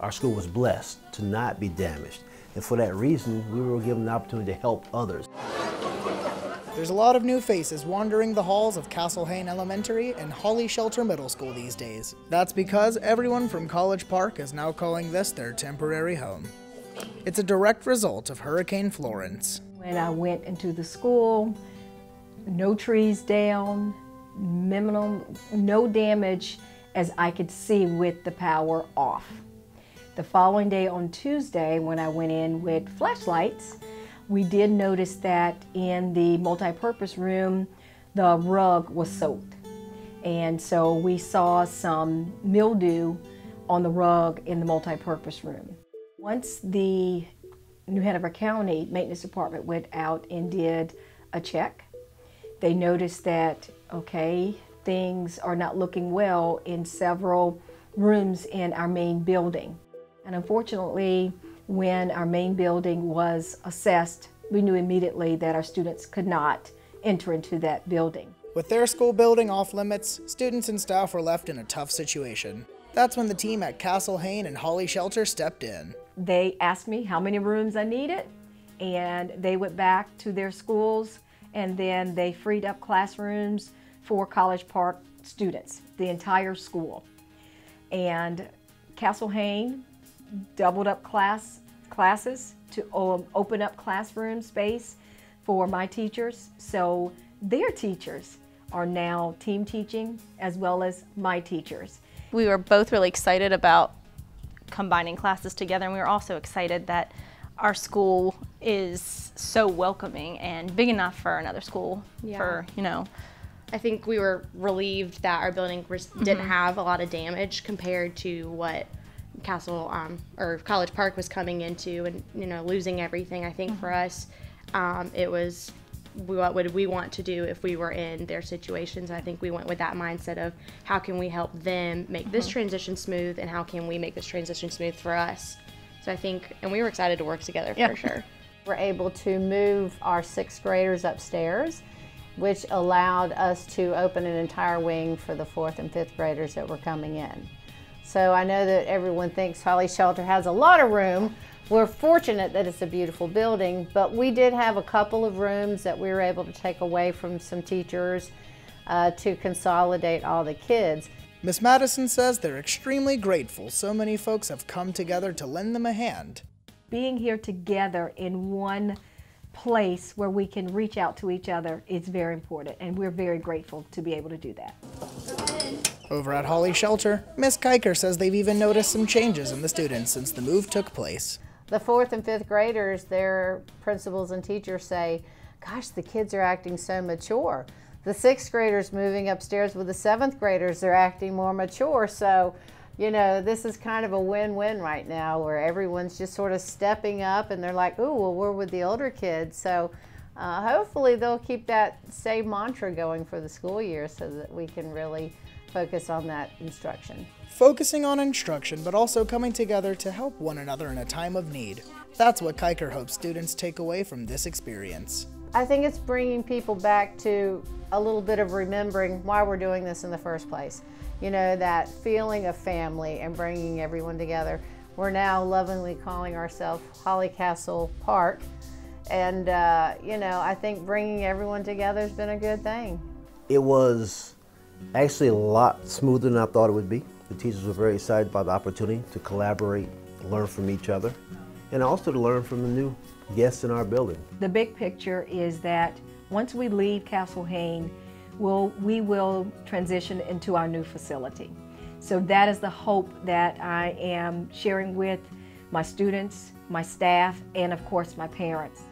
Our school was blessed to not be damaged, and for that reason, we were given the opportunity to help others. There's a lot of new faces wandering the halls of Castle Hayne Elementary and Holly Shelter Middle School these days. That's because everyone from College Park is now calling this their temporary home. It's a direct result of Hurricane Florence. When I went into the school, no trees down, no damage as I could see with the power off. The following day on Tuesday, when I went in with flashlights, we did notice that in the multi-purpose room, the rug was soaked. And so we saw some mildew on the rug in the multi-purpose room. Once the New Hanover County Maintenance Department went out and did a check, they noticed that, okay, things are not looking well in several rooms in our main building. And unfortunately, when our main building was assessed, we knew immediately that our students could not enter into that building. With their school building off limits, students and staff were left in a tough situation. That's when the team at Castle Hayne and Holly Shelter stepped in. They asked me how many rooms I needed, and they went back to their schools, and then they freed up classrooms for College Park students, the entire school. And Castle Hayne doubled up classes to open up classroom space for my teachers, so their teachers are now team teaching as well as my teachers. We were both really excited about combining classes together, and we were also excited that our school is so welcoming and big enough for another school. For, you know. I think we were relieved that our building didn't have a lot of damage compared to what Castle or College Park was coming into, and you know, losing everything. I think for us, it was what would we want to do if we were in their situations. I think we went with that mindset of how can we help them make this transition smooth, and how can we make this transition smooth for us. So I think, and we were excited to work together for sure. We're able to move our 6th graders upstairs, which allowed us to open an entire wing for the 4th and 5th graders that were coming in. So I know that everyone thinks Holly Shelter has a lot of room. We're fortunate that it's a beautiful building, but we did have a couple of rooms that we were able to take away from some teachers to consolidate all the kids. Miss Madison says they're extremely grateful so many folks have come together to lend them a hand. Being here together in one place where we can reach out to each other is very important, and we're very grateful to be able to do that. Over at Holly Shelter, Miss Kiker says they've even noticed some changes in the students since the move took place. The 4th and 5th graders, their principals and teachers say, gosh, the kids are acting so mature. The 6th graders moving upstairs with the 7th graders, they're acting more mature. So, you know, this is kind of a win-win right now where everyone's just sort of stepping up and they're like, ooh, well, we're with the older kids. So hopefully they'll keep that same mantra going for the school year so that we can really focus on that instruction. Focusing on instruction, but also coming together to help one another in a time of need. That's what Kiker hopes students take away from this experience. I think it's bringing people back to a little bit of remembering why we're doing this in the first place. You know, that feeling of family and bringing everyone together. We're now lovingly calling ourselves Holly Castle Park. And, you know, I think bringing everyone together has been a good thing. It was actually a lot smoother than I thought it would be. The teachers were very excited about the opportunity to collaborate, learn from each other, and also to learn from the new guests in our building. The big picture is that once we leave Castle Hayne, we will transition into our new facility. So that is the hope that I am sharing with my students, my staff, and of course my parents.